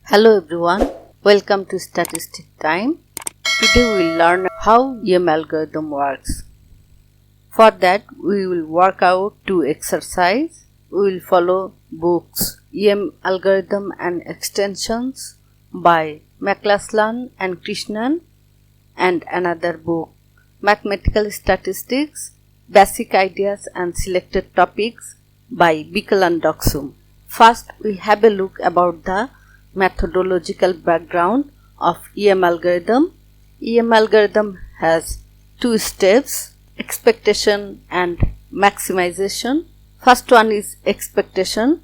Hello everyone, welcome to Statistic Time. Today we will learn how EM algorithm works. For that we will work out two exercises. We will follow books EM Algorithm and Extensions by McLachlan and Krishnan, and another book Mathematical Statistics, Basic Ideas and Selected Topics by Bikal and Doksum. First we have a look about the methodological background of EM algorithm. EM algorithm has two steps, expectation and maximization. First one is expectation.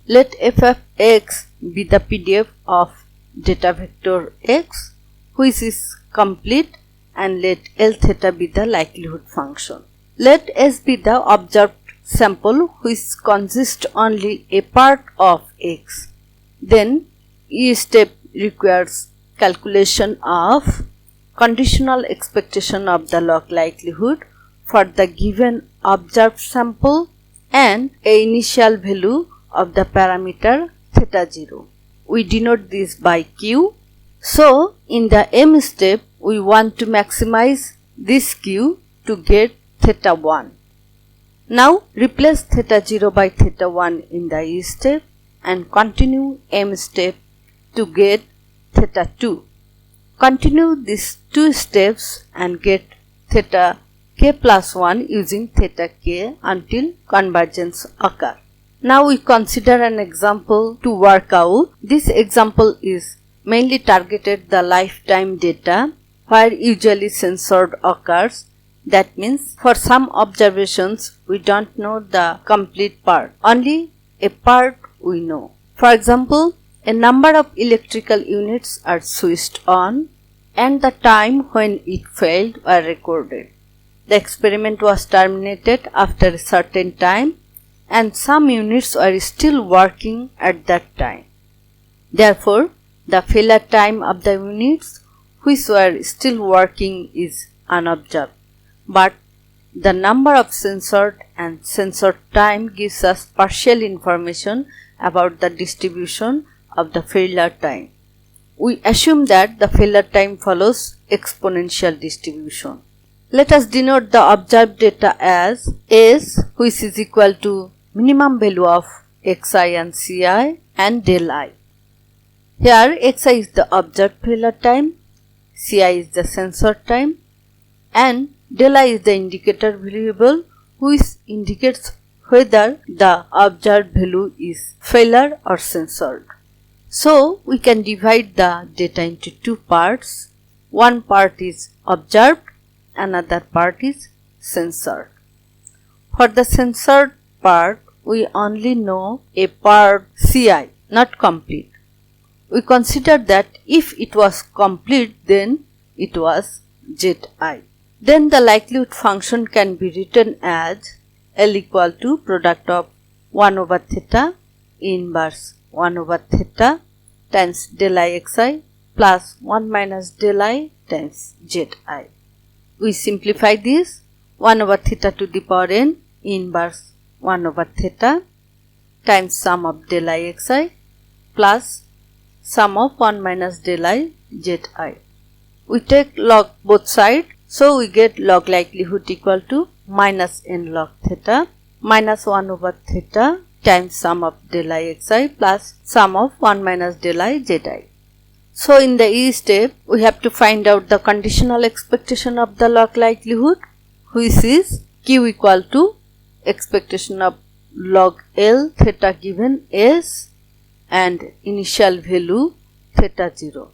Let f of x be the PDF of data vector x, which is complete, and let L theta be the likelihood function. Let S be the observed sample which consists only a part of x. Then each step requires calculation of conditional expectation of the log likelihood for the given observed sample and a initial value of the parameter theta 0. We denote this by Q. So in the M step we want to maximize this Q to get theta 1. Now replace theta 0 by theta 1 in the E step and continue M step to get theta 2. Continue these two steps and get theta k plus 1 using theta k until convergence occur. Now we consider an example to work out. This example is mainly targeted the lifetime data where usually censored occurs. That means for some observations we don't know the complete part, only a part we know. For example, a number of electrical units are switched on and the time when it failed were recorded. The experiment was terminated after a certain time and some units were still working at that time. Therefore, the failure time of the units which were still working is unobserved. But the number of censored and censored time gives us partial information about the distribution of the failure time. We assume that the failure time follows exponential distribution. Let us denote the observed data as S, which is equal to minimum value of xi and ci and del I. Here xi is the observed failure time, ci is the censored time, and del I is the indicator variable which indicates whether the observed value is failure or censored. So we can divide the data into two parts. One part is observed, another part is censored. For the censored part, we only know a part Ci, not complete. We consider that if it was complete, then it was Zi. Then the likelihood function can be written as L equal to product of 1 over theta inverse 1 over theta times del I xi plus 1 minus del I times Zi. We simplify this. 1 over theta to the power n inverse 1 over theta times sum of del I xi plus sum of 1 minus del I Zi. We take log both sides, so we get log likelihood equal to minus n log theta minus 1 over theta times sum of del I xi plus sum of 1 minus del I Zi. So in the E step, we have to find out the conditional expectation of the log likelihood, which is Q equal to expectation of log L theta given S and initial value theta 0.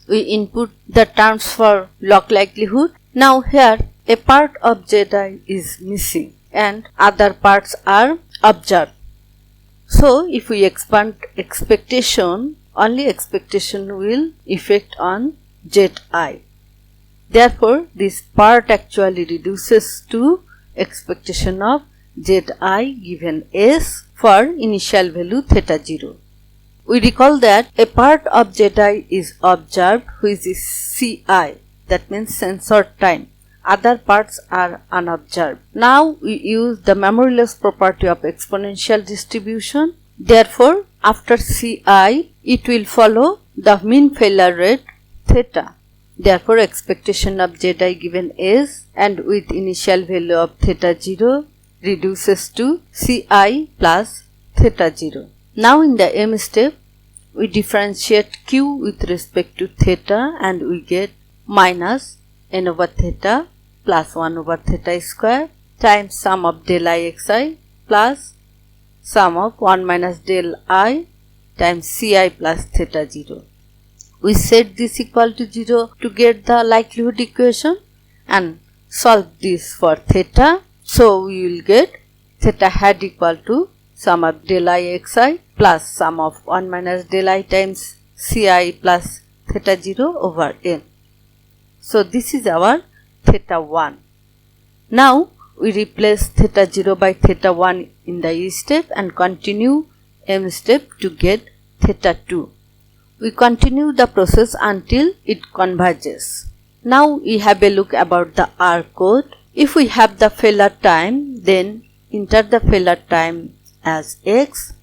We input the terms for log likelihood. Now here a part of Zi is missing and other parts are observed. So if we expand expectation, only expectation will effect on Zi. Therefore, this part actually reduces to expectation of Zi given S for initial value theta 0. We recall that a part of Zi is observed which is Ci, that means censored time. Other parts are unobserved. Now we use the memoryless property of exponential distribution. Therefore, after Ci, it will follow the mean failure rate theta. Therefore, expectation of Zi given is, and with initial value of theta 0 reduces to Ci plus theta 0. Now in the M step, we differentiate Q with respect to theta and we get minus n over theta plus 1 over theta square times sum of del I xi plus sum of 1 minus del I times Ci plus theta 0. We set this equal to 0 to get the likelihood equation and solve this for theta. So we will get theta hat equal to sum of del I xi plus sum of 1 minus del I times Ci plus theta 0 over n. So this is our theta 1. Now we replace theta 0 by theta 1 in the E step and continue M step to get theta 2. We continue the process until it converges. Now we have a look about the R code. If we have the failure time, then enter the failure time as x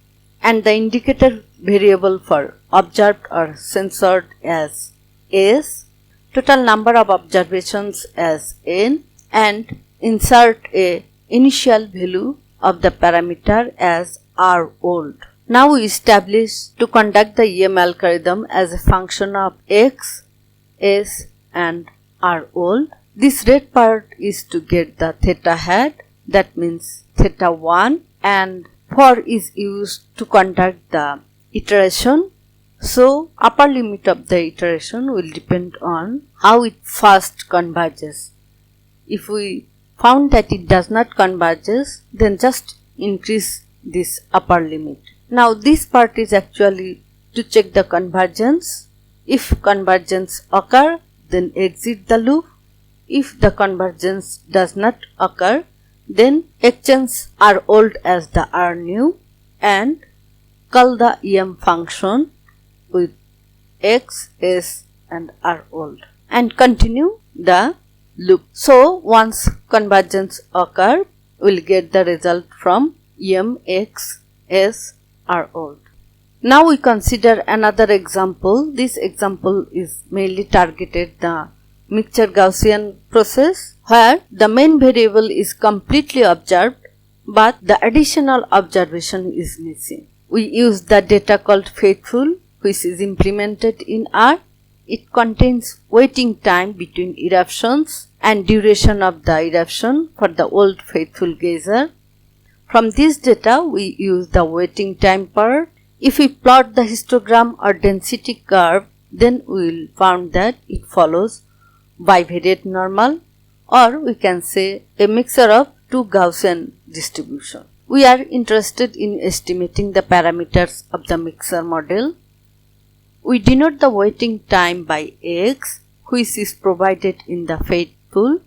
and the indicator variable for observed or censored as s, total number of observations as n, and insert a initial value of the parameter as r old. Now we establish to conduct the EM algorithm as a function of x, s and r old. This red part is to get the theta hat, that means theta 1, and for is used to conduct the iteration. So upper limit of the iteration will depend on how it first converges. If we found that it does not converges, then just increase this upper limit. Now this part is actually to check the convergence. If convergence occur, then exit the loop. If the convergence does not occur, then exchange R old as the R new and call the EM function with x, s and R old and continue the loop. So once convergence occur, we will get the result from EM x, s, R old. Now we consider another example. This example is mainly targeted the mixture Gaussian process where the main variable is completely observed but the additional observation is missing. We use the data called faithful, which is implemented in R. It contains waiting time between eruptions and duration of the eruption for the old faithful geyser. From this data, we use the waiting time part. If we plot the histogram or density curve, then we will find that it follows bivariate normal, or we can say a mixture of two Gaussian distribution. We are interested in estimating the parameters of the mixer model. We denote the waiting time by x, which is provided in the faithful,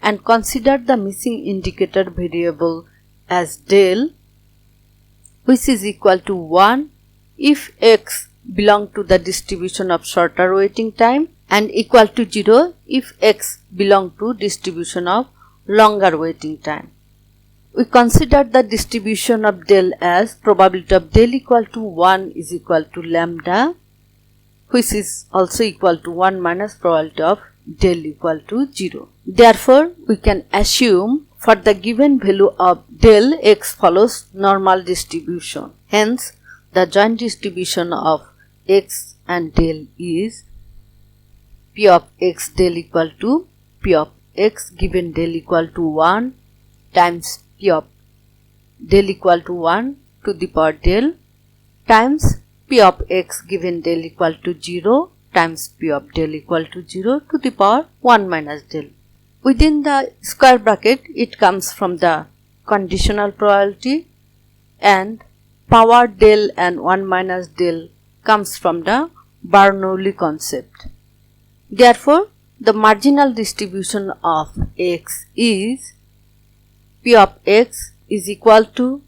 and consider the missing indicator variable as del, which is equal to 1 if x belong to the distribution of shorter waiting time and equal to 0 if x belong to distribution of longer waiting time. We consider the distribution of del as probability of del equal to 1 is equal to lambda, which is also equal to 1 minus probability of del equal to 0. Therefore, we can assume for the given value of del x follows normal distribution. Hence, the joint distribution of x and del is p of x del equal to p of x given del equal to 1 times p of del equal to 1 to the power del times p of x given del equal to 0 times p of del equal to 0 to the power 1 minus del. Within the square bracket, it comes from the conditional probability and power del and 1 minus del comes from the Bernoulli concept. Therefore, the marginal distribution of x is p of x is equal to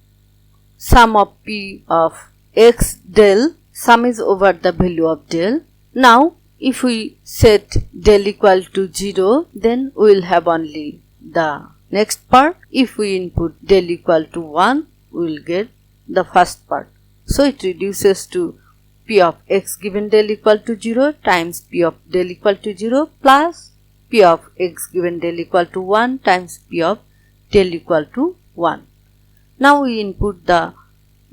sum of p of x del, sum is over the value of del. Now, if we set del equal to 0, then we will have only the next part. If we input del equal to 1, we will get the first part. So it reduces to p of x given del equal to 0 times p of del equal to 0 plus p of x given del equal to 1 times p of del equal to 1. Now we input the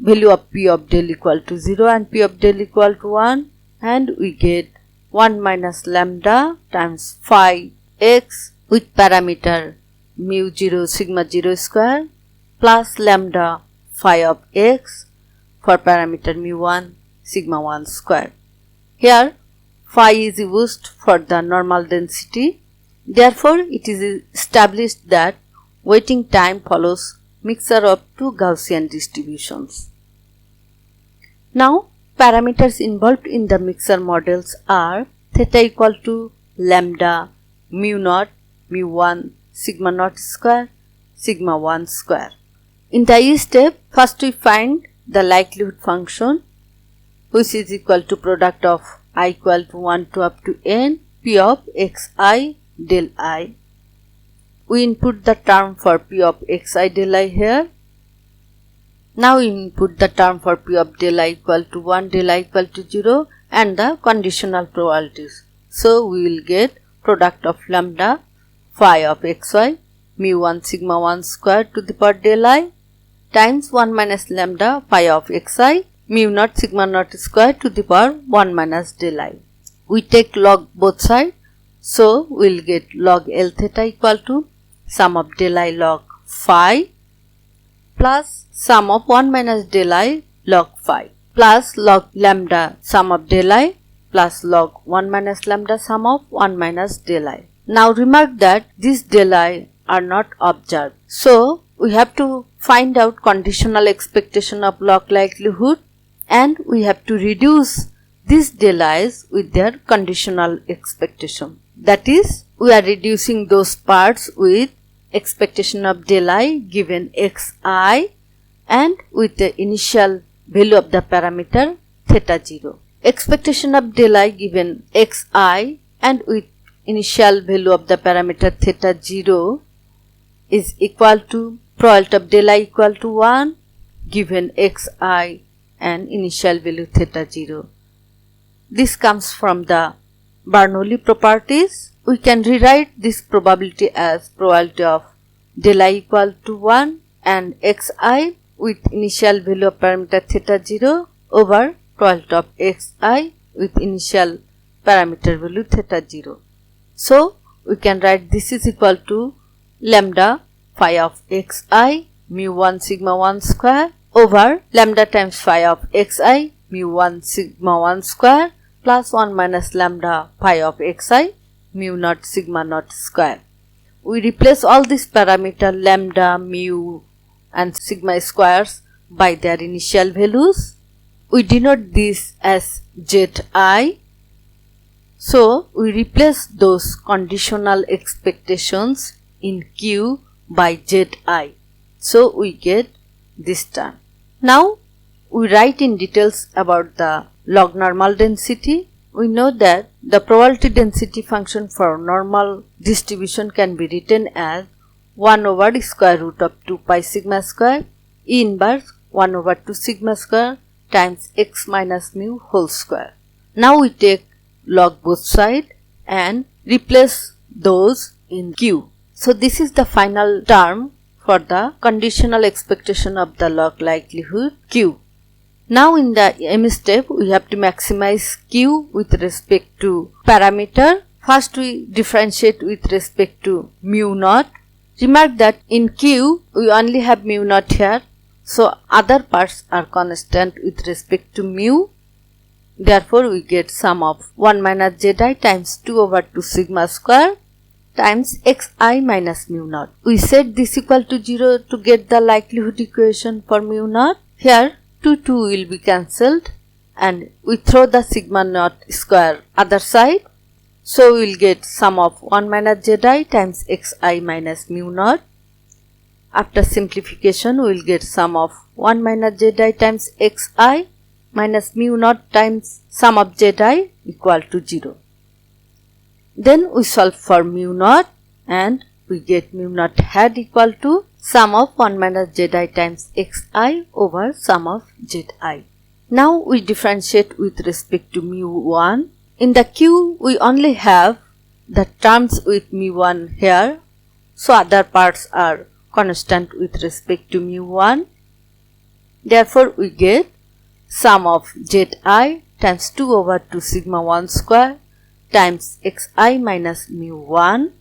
value of p of del equal to 0 and p of del equal to 1, and we get 1 minus lambda times phi x with parameter mu 0 sigma 0 square plus lambda phi of x for parameter mu 1 sigma 1 square. Here phi is used for the normal density. Therefore, it is established that waiting time follows mixture of two Gaussian distributions. Now, parameters involved in the mixture models are theta equal to lambda mu naught mu 1 sigma naught square sigma 1 square. In the E step, first we find the likelihood function, which is equal to product of I equal to 1 to up to n p of xi del I. We input the term for p of xi del I here. Now we input the term for p of del I equal to 1, del I equal to 0 and the conditional probabilities. So we will get product of lambda phi of xy mu 1 sigma 1 square to the power del I times 1 minus lambda phi of xi mu naught sigma naught square to the power 1 minus del I. We take log both sides, so we will get log L theta equal to sum of del I log phi plus sum of 1 minus del I log phi plus log lambda sum of del I plus log 1 minus lambda sum of 1 minus del I. Now remark that these del I are not observed. So we have to find out conditional expectation of log likelihood, and we have to reduce these del I's with their conditional expectation. That is, we are reducing those parts with expectation of del I given xi and with the initial value of the parameter theta 0. Expectation of del I given xi and with initial value of the parameter theta 0 is equal to probability of del I equal to 1 given xi and initial value theta 0. This comes from the Bernoulli properties. We can rewrite this probability as probability of del I equal to 1 and xi with initial value of parameter theta 0 over probability of xi with initial parameter value theta 0. So we can write this is equal to lambda phi of xi mu 1 sigma 1 square over lambda times phi of xi mu 1 sigma 1 square plus 1 minus lambda phi of xi mu naught sigma naught square. We replace all these parameter lambda, mu and sigma squares by their initial values. We denote this as zi. So we replace those conditional expectations in Q by zi. So we get this term. Now we write in details about the log normal density. We know that the probability density function for normal distribution can be written as 1 over square root of 2 pi sigma square E inverse 1 over 2 sigma square times x minus mu whole square. Now we take log both sides and replace those in Q. So this is the final term for the conditional expectation of the log likelihood Q. Now in the M step, we have to maximize Q with respect to parameter. First we differentiate with respect to mu naught. Remark that in Q, we only have mu naught here. So other parts are constant with respect to mu. Therefore we get sum of 1 minus zi times 2 over 2 sigma square times xi minus mu naught. We set this equal to 0 to get the likelihood equation for mu naught. Here 2 will be cancelled and we throw the sigma naught square other side. So we will get sum of 1 minus zi times xi minus mu naught. After simplification, we will get sum of 1 minus zi times xi minus mu naught times sum of zi equal to 0. Then we solve for mu naught and we get mu naught hat equal to sum of 1 minus zi times xi over sum of zi. Now we differentiate with respect to mu1. In the Q we only have the terms with mu1 here, so other parts are constant with respect to mu1. Therefore we get sum of zi times 2 over 2 sigma 1 square times xi minus mu1.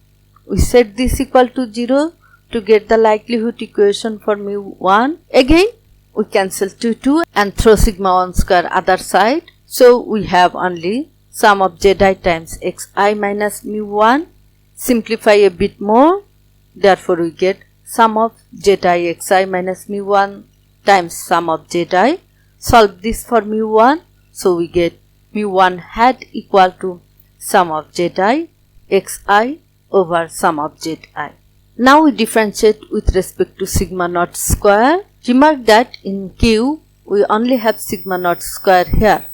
We set this equal to 0 to get the likelihood equation for mu1. Again we cancel 2 and throw sigma 1 square other side. So we have only sum of zi times xi minus mu1. Simplify a bit more. Therefore we get sum of zi xi minus mu1 times sum of zi. Solve this for mu1. So we get mu1 hat equal to sum of zi xi over sum of zi. Now we differentiate with respect to sigma naught square. Remark that in Q we only have sigma naught square here.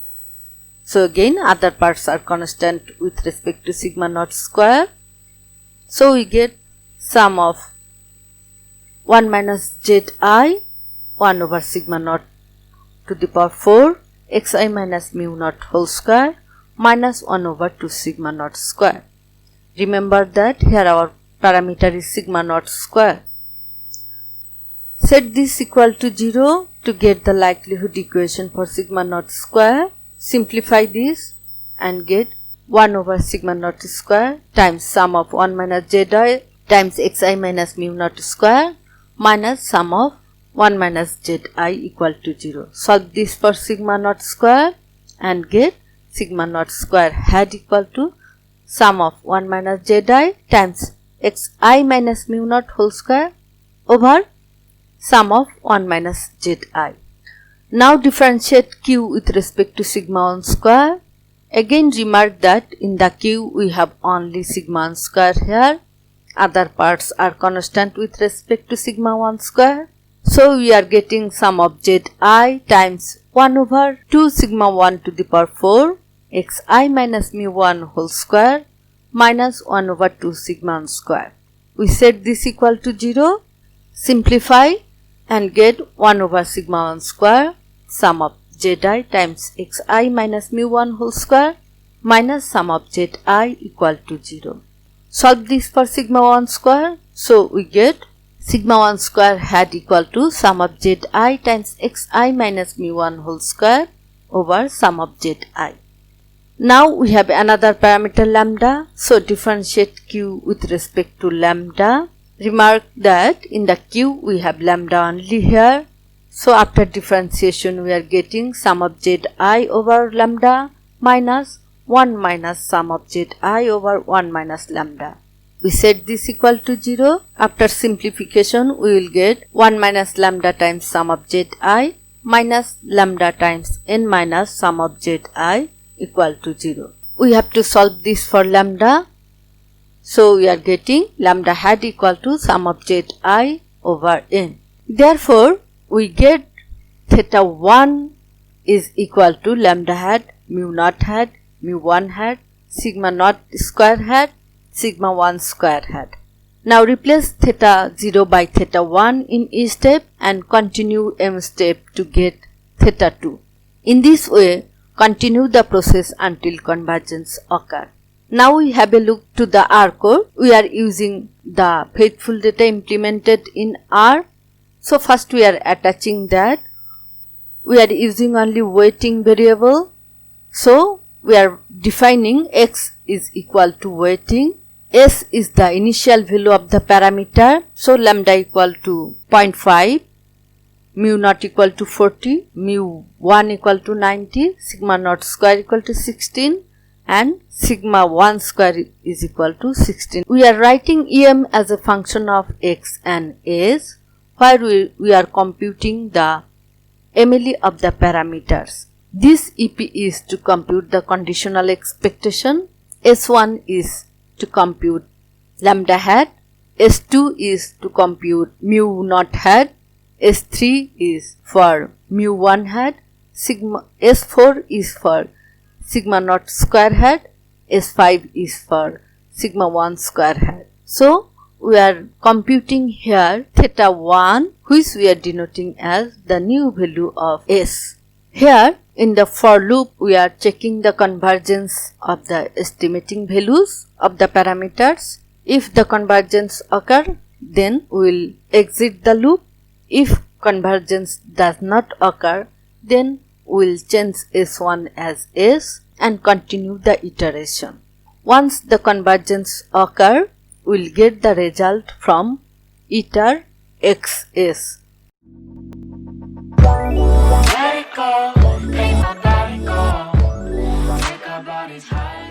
So again other parts are constant with respect to sigma naught square. So we get sum of 1 minus zi 1 over sigma naught to the power 4 xi minus mu naught whole square minus 1 over 2 sigma naught square. Remember that here our parameter is sigma naught square. Set this equal to 0 to get the likelihood equation for sigma naught square. Simplify this and get 1 over sigma naught square times sum of 1 minus zi times xi minus mu naught square minus sum of 1 minus zi equal to 0. Solve this for sigma naught square and get sigma naught square hat equal to sum of 1 minus zi times xi minus mu naught whole square over sum of 1 minus zi. Now differentiate Q with respect to sigma 1 square. Again remark that in the Q we have only sigma 1 square here. Other parts are constant with respect to sigma 1 square. So we are getting sum of zi times 1 over 2 sigma 1 to the power 4 xi minus mu1 whole square minus 1 over 2 sigma 1 square. We set this equal to 0. Simplify and get 1 over sigma 1 square sum of zi times xi minus mu1 whole square minus sum of zi equal to 0. Solve this for sigma 1 square. So we get sigma 1 square hat equal to sum of zi times xi minus mu1 whole square over sum of zi. Now we have another parameter lambda. So differentiate Q with respect to lambda. Remark that in the Q we have lambda only here. So after differentiation we are getting sum of zi over lambda minus 1 minus sum of zi over 1 minus lambda. We set this equal to 0. After simplification we will get 1 minus lambda times sum of zi minus lambda times n minus sum of zi equal to 0. We have to solve this for lambda. So we are getting lambda hat equal to sum of zi over n. Therefore we get theta 1 is equal to lambda hat mu naught hat mu 1 hat sigma naught square hat sigma 1 square hat. Now replace theta 0 by theta 1 in each step and continue m step to get theta 2. In this way continue the process until convergence occur. Now we have a look to the R code. We are using the faithful data implemented in R. So first we are attaching that. We are using only weighting variable. So we are defining x is equal to weighting. S is the initial value of the parameter. So lambda equal to 0.5. Mu naught equal to 40, mu 1 equal to 90, sigma naught square equal to 16 and sigma 1 square is equal to 16. We are writing em as a function of x and s where we are computing the MLE of the parameters. This EP is to compute the conditional expectation, S1 is to compute lambda hat, S2 is to compute mu naught hat, S3 is for mu 1 hat, sigma S4 is for sigma naught square hat, S5 is for sigma 1 square hat. So we are computing here theta 1, which we are denoting as the new value of S. Here in the for loop we are checking the convergence of the estimating values of the parameters. If the convergence occur, then we will exit the loop. If convergence does not occur, then we will change S1 as S and continue the iteration. Once the convergence occur, we will get the result from iter XS. Let it go, make my body go, make our bodies high.